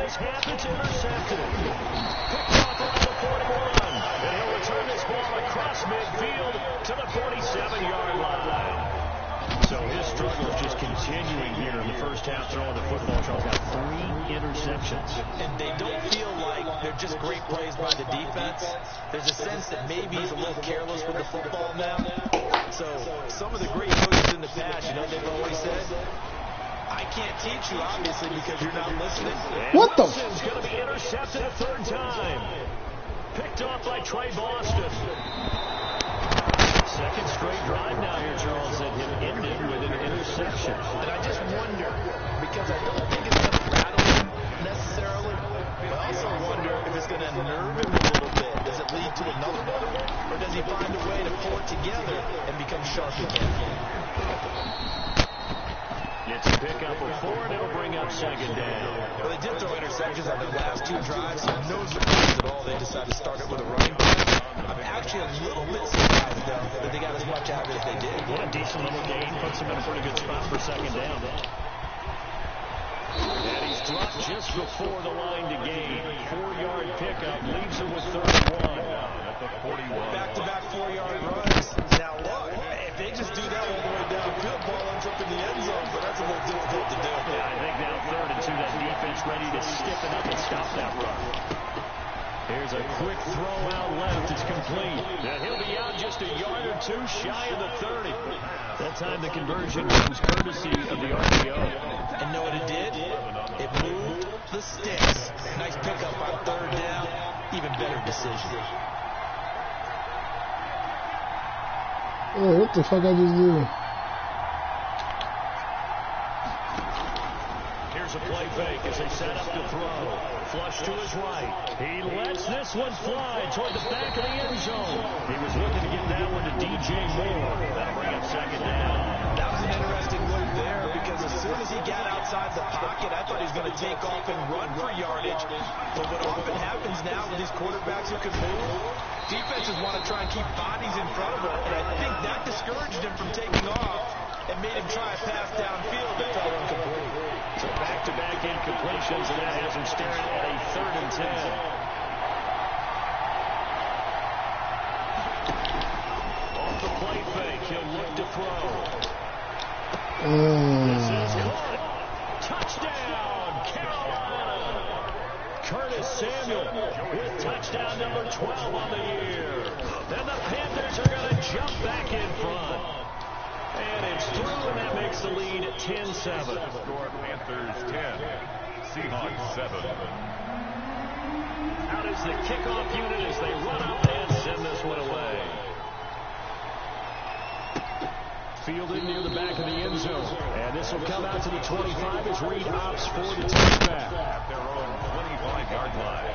this half, it's intercepted. Picked off around the 41. And he'll return this ball across midfield to the 47-yard line. So his struggle is just continuing here in the first half throwing the football. Charles got 3 interceptions. And they don't feel like they're just great plays by the defense. There's a sense that maybe he's a little careless with the football now. So some of the great coaches in the past, you know, they've always said, I can't teach you, obviously, because you're not listening. And what the? Wilson's going to be intercepted a 3rd time. Picked off by Trey Boston. Second straight drive now here, Charles, that him ended with an interception. And I just wonder, because I don't think it's going to rattle him necessarily, but I also wonder if it's going to nerve him a little bit. Does it lead to another one, or does he find a way to pull it together and become sharp again? It's a pickup of 4, and it'll bring up 2nd down. Well, they did throw interceptions on the last 2 drives, so no surprise at all they decided to start it with a running back. I'm actually a little bit surprised, though, that they got as much out of it as they did. Yeah, decent little gain. Puts him in a pretty good spot for 2nd down. And he's dropped just before the line to gain. 4-yard pickup leaves him with 31. At the 41. Back-to-back 4-yard runs. Now, look, if they just do that all the way downfield, ball ends up in the end zone, but that's a little difficult to do. Yeah, I think now 3rd and 2, that defense ready to stiffen up and stop that run. Here's a quick throw out left. It's complete. And he'll be out just a yard or 2 shy of the 30. That time the conversion comes courtesy of the RPO. And know what it did? It moved the sticks. Nice pickup on 3rd down. Even better decision. Oh, what the fuck I just did? Here's a play fake as they set up to throw. Flush to his right. He lets this one fly toward the back of the end zone. He was looking to get that one to DJ Moore. That'll bring up 2nd down. That was an interesting move there because as soon as he got outside the pocket, I thought he was going to take off and run for yardage. But what often happens now with these quarterbacks who can move, defenses want to try and keep bodies in front of them. And I think that discouraged him from taking off and made him try a pass downfield that fell incomplete. So back-to-back incompletions, and that has him staring at a 3rd and 10. Off the play fake, he'll look to throw. This is caught. Touchdown, Carolina. Curtis Samuel with touchdown number 12 on the year. Then the Panthers are going to jump back in front. And it's through, and that makes the lead 10-7. Score Panthers 10, Seahawks 7. Out is the kickoff unit as they run up and send this one away. Fielded near the back of the end zone. And this will come out to the 25 as Reed opts for the touchback. At their own 25-yard line.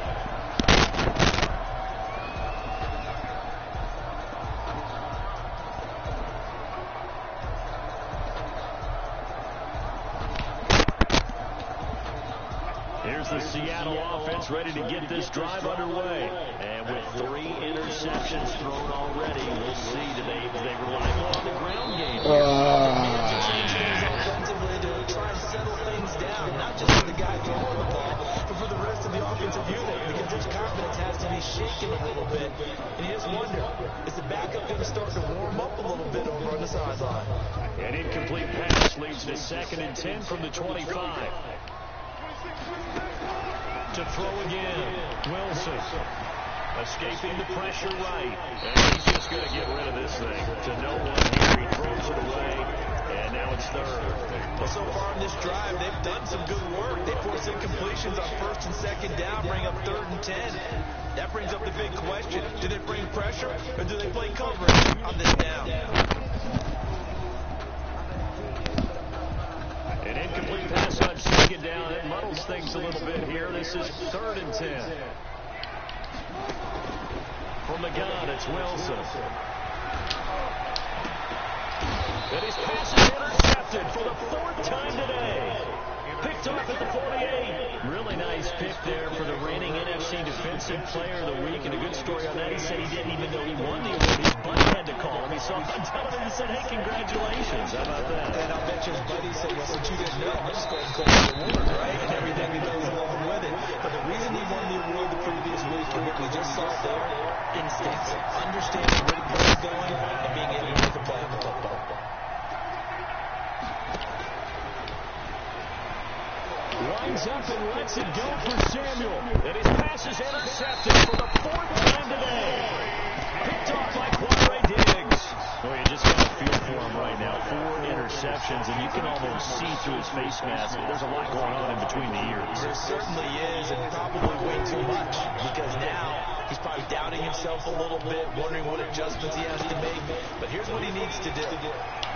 Here's the Seattle offense ready to get this drive underway. And with 3 interceptions thrown already, we'll see today if they rely more on the ground game. Change things offensively to try and settle things down, not just for the guy throwing the ball, but for the rest of the offensive unit, because his confidence has to be shaken a little bit. And you just wonder, is the backup going to start to warm up a little bit over on the sideline? An incomplete pass leads to 2nd and 10 from the 25. To throw again, Wilson. Escaping the pressure right. And he's just going to get rid of this thing. To no one here, he throws it away. And now it's 3rd. Well, so far in this drive, they've done some good work. They force incompletions on 1st and 2nd down, bring up 3rd and 10. That brings up the big question. Do they bring pressure, or do they play coverage on this down? An incomplete pass on 2nd down. It muddles things a little bit here. This is 3rd and 10. From the gun, it's Wilson. And his pass is intercepted for the 4th time today. Picked off at the 48. Really nice pick there for the reigning NFC Defensive Player of the Week. And a good story on that. He said he didn't even know he won the award. His buddy had to call him. He saw him on television and said, hey, congratulations. How about that? And I'll bet you his buddy said, well, since you didn't know, I'm just going to call the award, right? And everything that goes along with it. we just saw there, instincts, understanding where the play is going, and being able to make a play on the football. Lines up and lets it go for Samuel. And his pass is intercepted for the 4th time today. Picked off by Quandre Diggs. Well, you just got a feel for him right now. 4 interceptions, and you can almost see through his face mask. There's a lot going on in between the ears. There certainly is, and probably way too much, because now he's probably doubting himself a little bit, wondering what adjustments he has to make. But here's what he needs to do.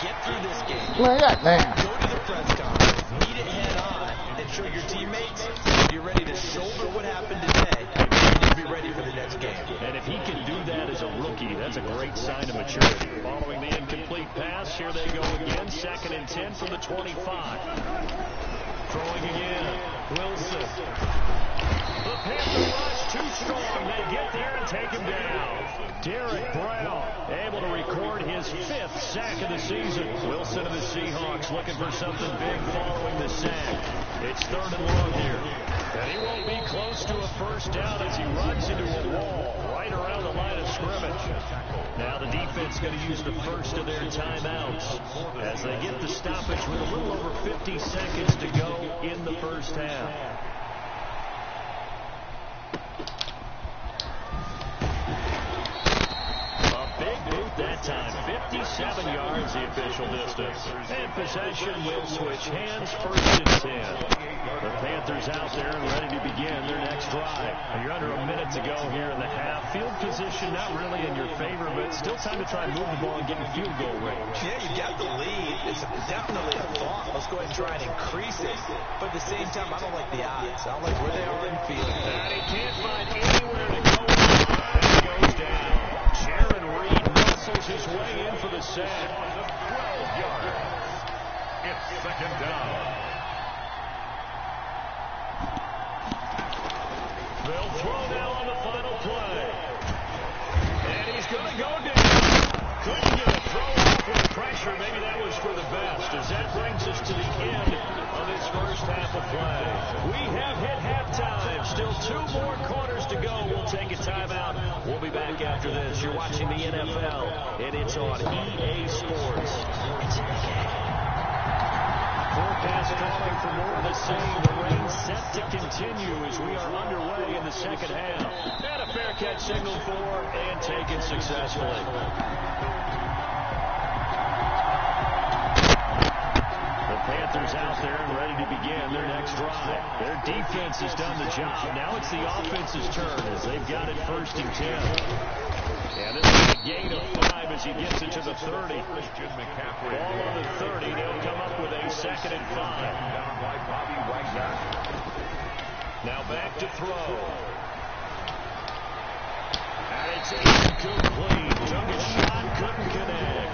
Get through this game. Look at that. Go to the press conference. Meet it head on. And show your teammates you're ready to shoulder what happened today. You need to be ready for the next game. And if he can do that as a rookie, that's a great sign of maturity. Following the incomplete pass, here they go again. 2nd and 10 from the 25. Throwing again. Wilson. The Panther rush too strong. They get there and take him down. Derek Brown able to record his 5th sack of the season. Wilson of the Seahawks looking for something big following the sack. It's 3rd and long here. And he won't be close to a first down as he runs into a wall right around the line of scrimmage. Now the defense going to use the first of their timeouts as they get the stoppage with a little over 50 seconds to go in the first half. That time, 57 yards the official distance. And possession will switch hands, 1st and 10. The Panthers out there and ready to begin their next drive. You're under a minute to go here in the half. Field position not really in your favor, but still time to try and move the ball and get in field goal range. Yeah, you got the lead. It's definitely a thought. Let's go ahead and try and increase it. But at the same time, I don't like the odds. I don't like where they are in field. And he can't find anywhere to go. And he goes down. Jaron Reed muscles his way in for the sack. 12 yards. It's 2nd down. They'll throw now on the final play. And he's going to go down. Couldn't get a throw off with pressure. Maybe that was for the best, as that brings us to the end of this first half of play. We have hit halftime. Still 2 more quarters to go. We'll take a timeout. We'll be back after this. You're watching the NFL, and it's on EA Sports. Forecast calling for more of the same. The rain set to continue as we are underway in the second half. And a fair catch signaled for and taken successfully. The Panthers out there and ready to begin their next drive. Their defense has done the job. Now it's the offense's turn as they've got it 1st and 10. And this is a gain of 5 as he gets it to the 30. Christian McCaffrey. Ball on the 30. They'll come up with a 2nd and 5. Down by Bobby Wagner. Now back to throw. And it's incomplete. Took a shot, couldn't connect.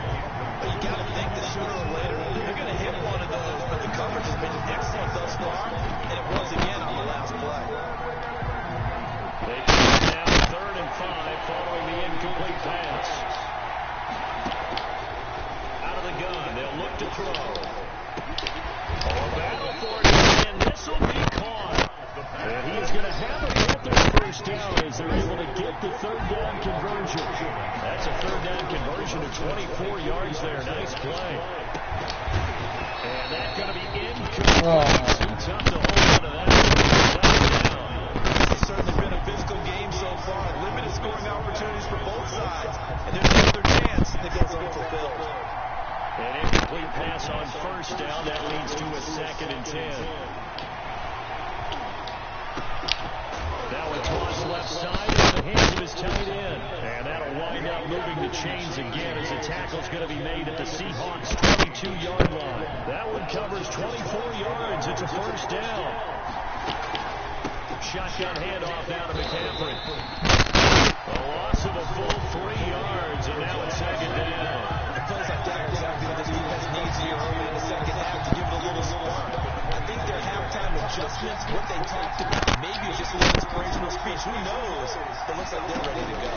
But you got to think that sooner or later they're going to hit one of those. But the coverage has been excellent thus far, and it was again on the last play. They come now 3rd and 5 following the incomplete pass. Out of the gun, they'll look to throw. A battle for it, and this will be caught. And he is going to have a Panthers first down as they're able to get the 3rd down conversion. That's a 3rd down conversion of 24 yards there. Nice play. And that's going to be incomplete. Too tough to hold on to that. It's certainly been a physical game so far. Limited scoring opportunities for both sides. And there's another chance that goes unfulfilled. An incomplete pass on 1st down. That leads to a 2nd and 10. Now a toss left side in the hands of his tight end. And that'll wind up moving the chains again as the tackle's going to be made at the Seahawks' 22-yard line. That one covers 24 yards. It's a 1st down. Shotgun handoff down to McCaffrey. A loss of a full 3 yards, and now it's 2nd down. Plays like that are exactly what this defense needs here early in the second half to give it a little spark. I think their halftime adjustments, what they talked about, maybe it's just a little inspirational speech. Who knows? It looks like they're ready to go.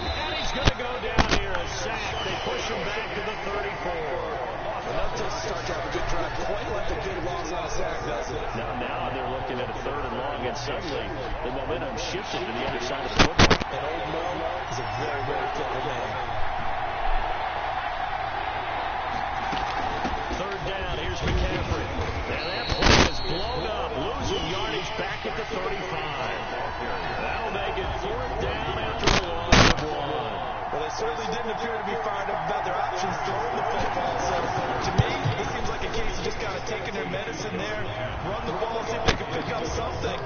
And he's going to go down here, a sack. They push him back to the 34. Enough to start to have a good drive quite like a good loss on a sack, doesn't it? Now they're looking at a 3rd and long, and suddenly the momentum shifted to the other side of the football. And Old Mo is a very, very fickle man. 3rd down, here's McCaffrey. And that play is blown up, losing yardage back at the 35. That'll make it 4th down after a loss of 1. Well, they certainly didn't appear to be fired up about their options throwing the football. So, to me, this seems like a case of just kind of taking their medicine there, run the ball, see if they can pick up something.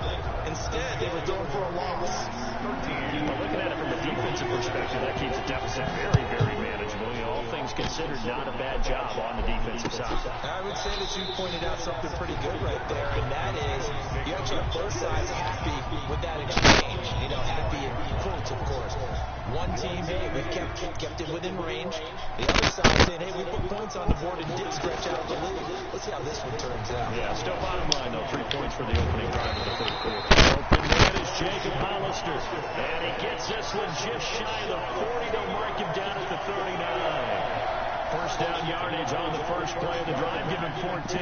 Instead, they were going for a loss. Well, looking at it from a defensive perspective, that keeps the deficit very, very manageable. All things considered, not a bad job on the defensive side. I would say that you pointed out something pretty good right there, and that is you actually have both sides happy with that exchange. Happy in quotes, of course. One team, hey, we've kept it within range. The other side saying, hey, we put points on the board and did stretch out the lead. Let's see how this one turns out. Yeah, still bottom line, though. 3 points for the opening drive of the 3rd quarter. Open man is Jacob Hollister. And he gets this one just shy of the 40. They'll mark him down at the 39. 1st down yardage on the first play of the drive. Give him 14.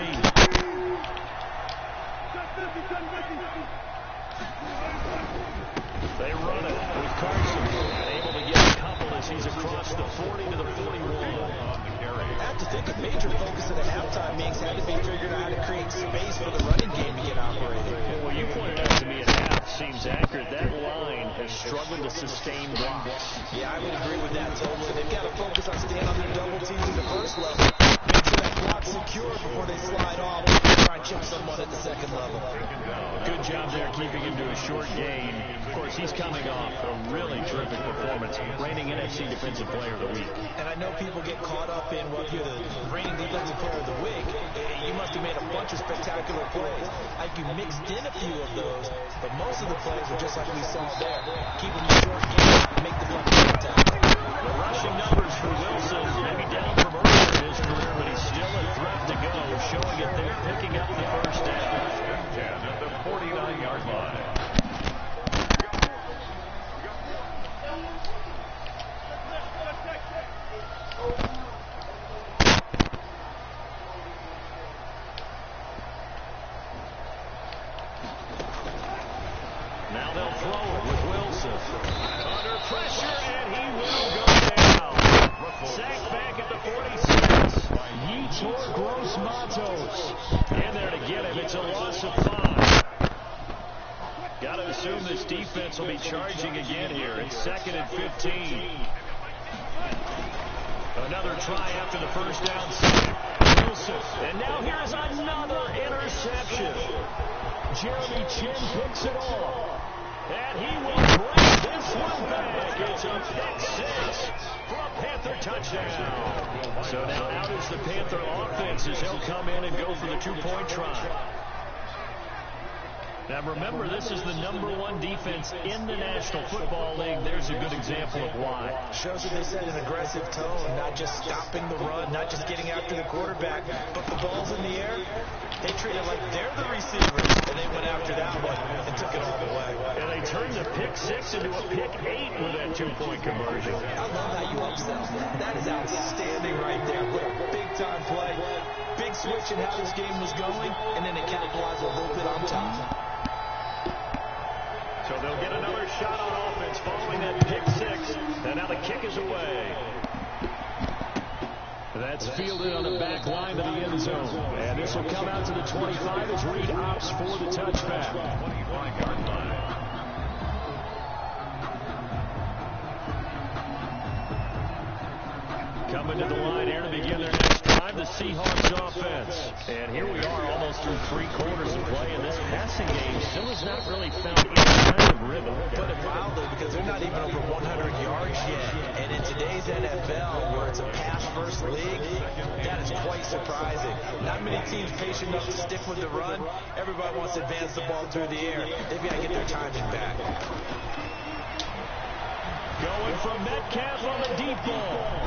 They run it with Carson. Able to get a couple as he's across the 40 to the 41. I have to think a major focus of the halftime meetings had to be figuring out how to create space for the running game to get operated. Well, you pointed out to me at half seems accurate. That line has struggled to sustain blocks. Yeah, I would agree with that totally. They've got to focus on staying on their double teams in the first level. Make sure that block's secure before they slide off and try and chip someone at the 2nd level. Good job there keeping him to a short gain. Of course, he's coming off a really terrific performance, reigning NFC Defensive Player of the Week. And I know people get caught up in, well, if you're the reigning Defensive Player of the Week, you must have made a bunch of spectacular plays. I think you mixed in a few of those, but most of the plays are just like we saw there. Keep them in short gain and make the fun contact. The rushing numbers for Wilson, maybe down from earlier in his career, but he's still a threat to go, showing it there, picking up the 1st down. 10 at the 49-yard line. Now they'll throw it with Wilson. Under pressure, and he will go down. Sacked back at the 46. Yetur Gross-Matos in there to get him. It's a loss of 5. Got to assume this defense will be charging again here. It's 2nd and 15. Another try after the 1st down sack. Wilson. And now here's another interception. Jeremy Chinn picks it off. And he will bring this one back. It's a pick 6 for a Panther touchdown. So now out is the Panther offense as he'll come in and go for the 2-point try. Now remember, this is the #1 defense in the National Football League. There's a good example of why. Shows that they set an aggressive tone, not just stopping the run, not just getting after the quarterback, but the ball's in the air. They treat it like they're the receivers, and they went after that one and took it all away. And they turned the pick 6 into a pick 8 with that 2-point conversion. I love how you upsell. That is outstanding right there. What a big-time play. Big switch in how this game was going, and then they capitalized a little bit on top. So they'll get another shot on offense following that pick 6. And now the kick is away. That's fielded on the back line of the end zone. And this will come out to the 25 as Reed opts for the touchback. 25-yard line. Coming to the line here to begin their next drive, the Seahawks offense. And here we are almost through 3 quarters of play, and this passing game still has not really found any kind of rhythm. Put it mildly, because they're not even over 100 yards yet. And in today's NFL, where it's a pass-first league, that is quite surprising. Not many teams patient enough to stick with the run. Everybody wants to advance the ball through the air. They've got to get their timing back. Going from Metcalf on the deep ball.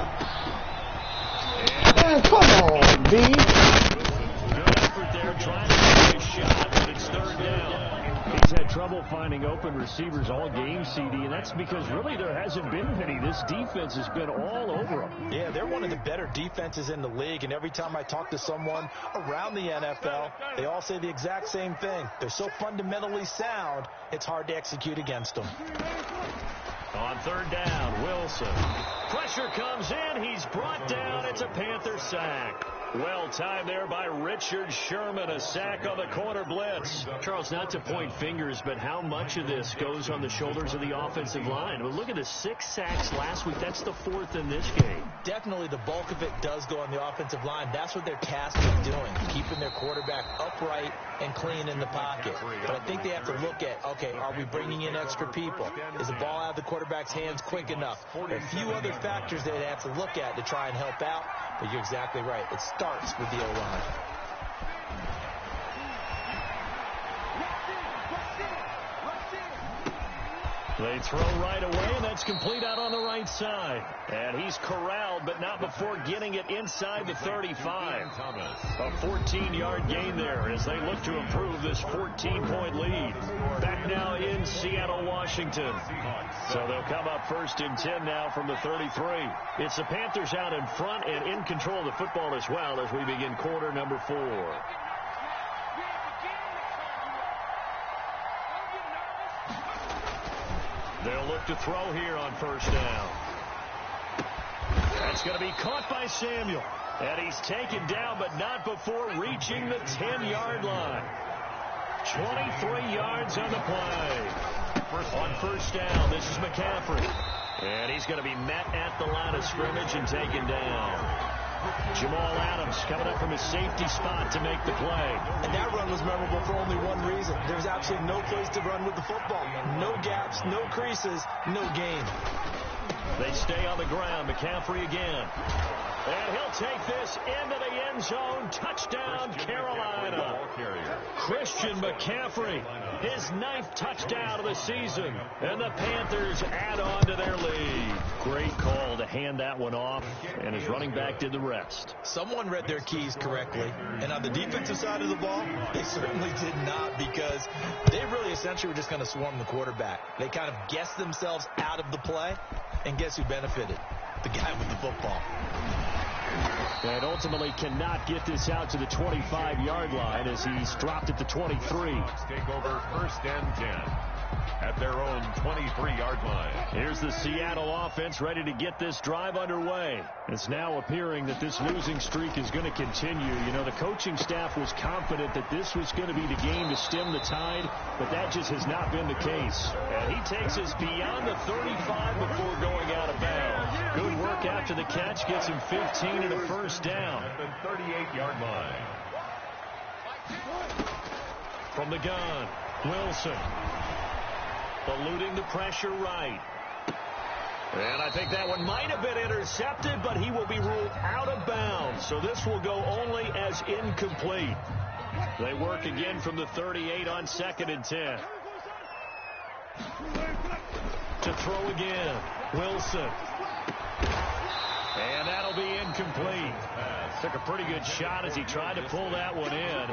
Man, come on, B. Good effort there, trying to take a shot, but it's 3rd down. He's had trouble finding open receivers all game, CD, and that's because really there hasn't been many. This defense has been all over them. Yeah, they're one of the better defenses in the league, and every time I talk to someone around the NFL, they all say the exact same thing. They're so fundamentally sound, it's hard to execute against them. On third down, Wilson. Pressure comes in. He's brought down. It's a Panther sack. Well timed there by Richard Sherman. A sack on the corner blitz. Charles, not to point fingers, but how much of this goes on the shoulders of the offensive line? Well, look at the 6 sacks last week. That's the 4th in this game. Definitely the bulk of it does go on the offensive line. That's what they're tasked with doing, keeping their quarterback upright and clean in the pocket. But I think they have to look at, okay, are we bringing in extra people? Is the ball out of the quarterback's hands quick enough? There are a few other factors that they have to look at to try and help out, but you're exactly right. It starts with the O-line. They throw right away, and that's complete out on the right side. And he's corralled, but not before getting it inside the 35. A 14-yard gain there as they look to improve this 14-point lead. Back now in Seattle, Washington. So they'll come up first and 10 now from the 33. It's the Panthers out in front and in control of the football as well as we begin quarter number 4. They'll look to throw here on first down. That's going to be caught by Samuel. And he's taken down, but not before reaching the 10-yard line. 23 yards on the play. On first down, this is McCaffrey. And he's going to be met at the line of scrimmage and taken down. Jamal Adams coming up from his safety spot to make the play. And that run was memorable for only one reason. There's absolutely no place to run with the football. No gaps, no creases, no gain. They stay on the ground. McCaffrey again. And he'll take this into the end zone. Touchdown, Carolina. Christian McCaffrey, his 9th touchdown of the season. And the Panthers add on to their lead. Great call to hand that one off. And his running back did the rest. Someone read their keys correctly. And on the defensive side of the ball, they certainly did not, because they really essentially were just going to swarm the quarterback. They kind of guessed themselves out of the play. And guess who benefited? The guy with the football. And ultimately cannot get this out to the 25-yard line as he's dropped at the 23. Take over first and 10 at their own 23-yard line. Here's the Seattle offense ready to get this drive underway. It's now appearing that this losing streak is going to continue. You know, the coaching staff was confident that this was going to be the game to stem the tide, but that just has not been the case. And he takes us beyond the 35 before going out of bounds. Good work after the catch, gets him 15 and a first down. At the 38-yard line. From the gun, Wilson. Eluding the pressure right. And I think that one might have been intercepted, but he will be ruled out of bounds. So this will go only as incomplete. They work again from the 38 on 2nd and 10. To throw again, Wilson. And that'll be incomplete. Took a pretty good shot as he tried to pull that one in.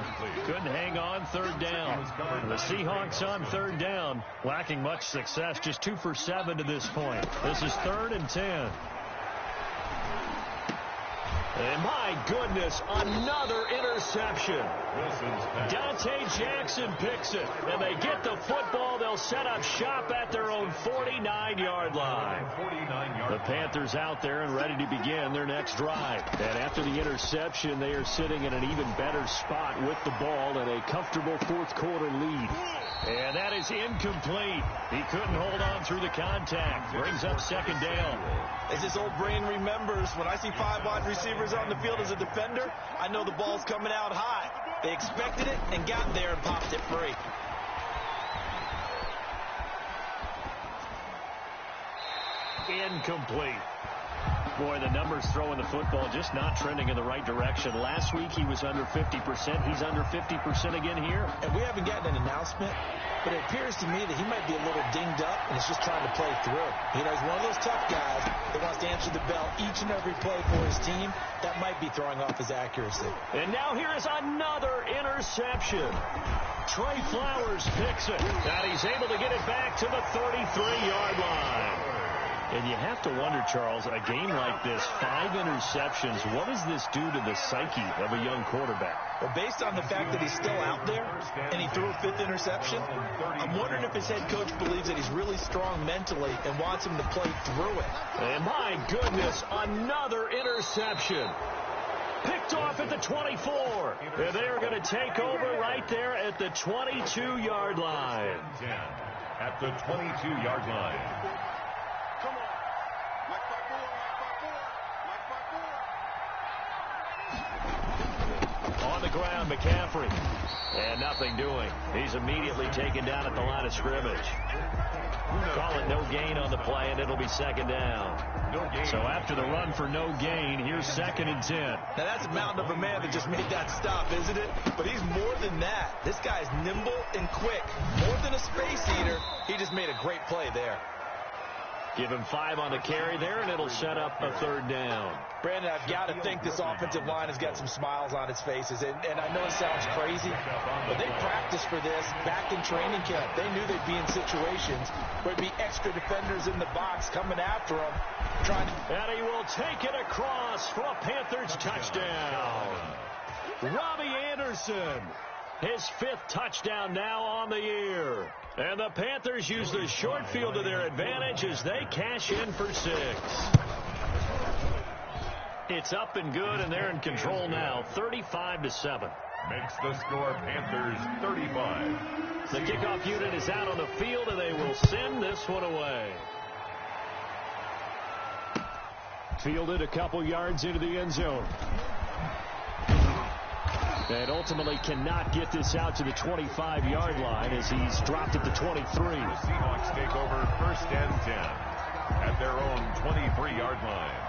Couldn't hang on third down. The Seahawks on third down, lacking much success, just 2 for 7 to this point. This is 3rd and 10. And my goodness, another interception. Dante Jackson picks it, and they get the football. They'll set up shop at their own 49-yard line. The Panthers out there and ready to begin their next drive. And after the interception, they are sitting in an even better spot with the ball and a comfortable 4th quarter lead. And that is incomplete. He couldn't hold on through the contact. Brings up 2nd down. As this old brain remembers, when I see 5 wide receivers on the field as a defender, I know the ball's coming out high. They expected it and got there and popped it free. Incomplete. Boy, the numbers throwing the football just not trending in the right direction. Last week he was under 50%. He's under 50% again here. And we haven't gotten an announcement, but it appears to me that he might be a little dinged up and is just trying to play through. You know, he's one of those tough guys that wants to answer the bell each and every play for his team. That might be throwing off his accuracy. And now here is another interception. Trey Flowers picks it. And he's able to get it back to the 33-yard line. And you have to wonder, Charles, a game like this, 5 interceptions, what does this do to the psyche of a young quarterback? Well, based on the fact that he's still out there and he threw a 5th interception, I'm wondering if his head coach believes that he's really strong mentally and wants him to play through it. And my goodness, another interception. Picked off at the 24. And they're going to take over right there at the 22-yard line. At the 22-yard line. On the ground, McCaffrey. And nothing doing. He's immediately taken down at the line of scrimmage. Call it no gain on the play, and it'll be second down. So after the run for no gain, here's 2nd and 10. Now that's a mountain of a man that just made that stop, isn't it? But he's more than that. This guy's nimble and quick. More than a space eater, he just made a great play there. Give him 5 on the carry there, and it'll set up a 3rd down. Brandon, I've got to think this offensive line has got some smiles on its faces. And I know it sounds crazy, but they practiced for this back in training camp. They knew they'd be in situations where there'd be extra defenders in the box coming after them. And he will take it across for a Panthers touchdown. Robbie Anderson, his 5th touchdown now on the year. And the Panthers use the short field to their advantage as they cash in for 6. It's up and good, and they're in control now, 35-7. Makes the score Panthers 35. The kickoff unit is out on the field, and they will send this one away. Fielded a couple yards into the end zone. And ultimately cannot get this out to the 25-yard line as he's dropped at the 23. The Seahawks take over 1st and 10 at their own 23-yard line.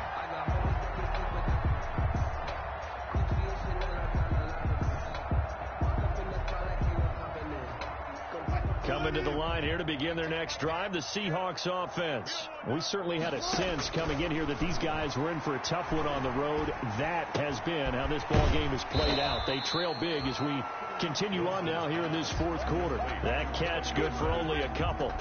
Coming to the line here to begin their next drive, the Seahawks offense. We certainly had a sense coming in here that these guys were in for a tough one on the road. That has been how this ball game has played out. They trail big as we continue on now here in this 4th quarter. That catch good for only a couple.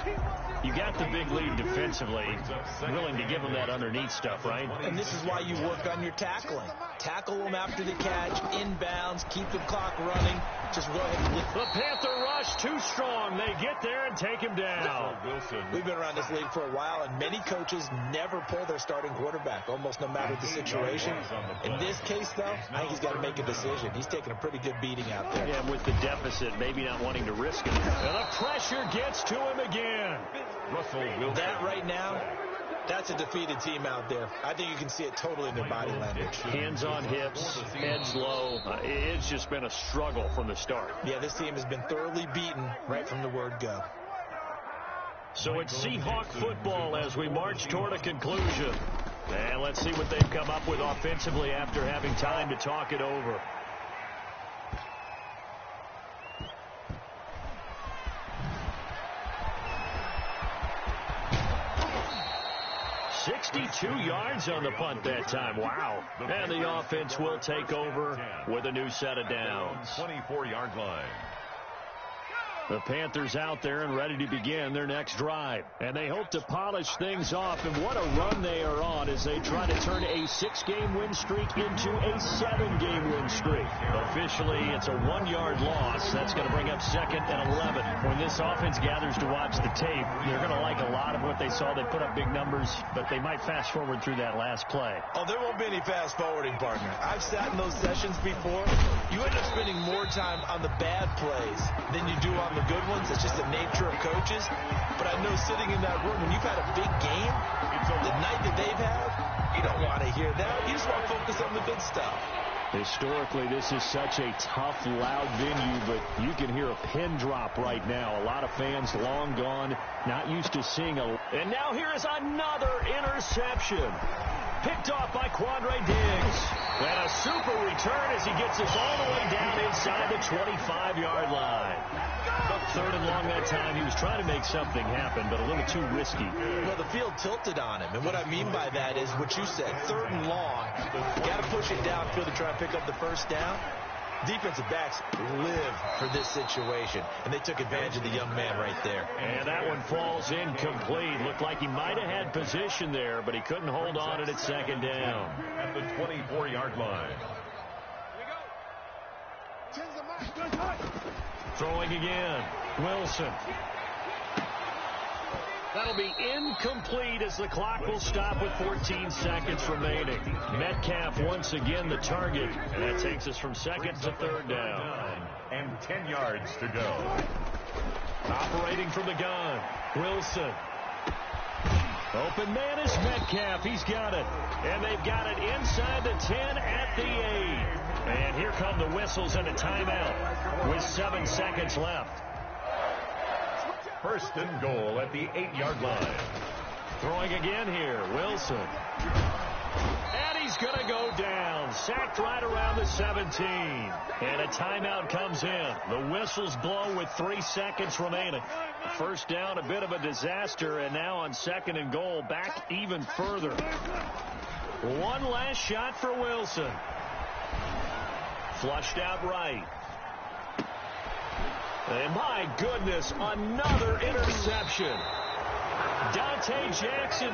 You got the big lead defensively, willing to give them that underneath stuff, right? And this is why you work on your tackling. Tackle them after the catch, inbounds, keep the clock running. Just go ahead and the Panther rush too strong. They get there and take him down. We've been around this league for a while, and many coaches never pull their starting quarterback, almost no matter the situation. In this case, though, I think he's got to make a decision. He's taking a pretty good beating out there. Yeah, with the deficit, maybe not wanting to risk it. And the pressure gets to him again. That right now, that's a defeated team out there. I think you can see it totally in their body language. Hands on hips, heads low. It's just been a struggle from the start. Yeah, this team has been thoroughly beaten right from the word go. So it's Seahawk football as we march toward a conclusion. And let's see what they've come up with offensively after having time to talk it over. 62 yards on the punt that time. Wow. And the offense will take over with a new set of downs. 24-yard line. The Panthers out there and ready to begin their next drive. And they hope to polish things off. And what a run they are on as they try to turn a 6-game win streak into a 7-game win streak. Officially, it's a 1-yard loss. That's going to bring up 2nd and 11. When this offense gathers to watch the tape, they're going to like a lot of what they saw. They put up big numbers, but they might fast forward through that last play. Oh, there won't be any fast forwarding, partner. I've sat in those sessions before. You end up spending more time on the bad plays than you do on the good ones. It's just the nature of coaches. But I know sitting in that room, when you've had a big game, the night that they've had, you don't want to hear that. You just want to focus on the good stuff. Historically, this is such a tough, loud venue, but you can hear a pin drop right now. A lot of fans long gone, not used to seeing a... And now here is another interception. Picked off by Quandre Diggs. And a super return as he gets us all the way down inside the 25-yard line. Third and long that time. He was trying to make something happen, but a little too risky. Well, the field tilted on him, and what I mean by that is what you said, third and long. You got to push it downfield to try to pick up the first down. Defensive backs live for this situation, and they took advantage of the young man right there. And that one falls incomplete. Looked like he might have had position there, but he couldn't hold on at second down. At the 24-yard line. Throwing again. Wilson. That'll be incomplete as the clock will stop with 14 seconds remaining. Metcalf once again the target, and that takes us from second to third down. And 10 yards to go. Operating from the gun. Wilson. Open man is Metcalf. He's got it. And they've got it inside the 10 at the 8. And here come the whistles and a timeout with 7 seconds left. First and goal at the 8-yard line. Throwing again here. Wilson. And he's going to go down. Sacked right around the 17. And a timeout comes in. The whistles blow with 3 seconds remaining. First down, a bit of a disaster. And now on second and goal, back even further. One last shot for Wilson. Flushed out right. And my goodness, another interception. Dante Jackson.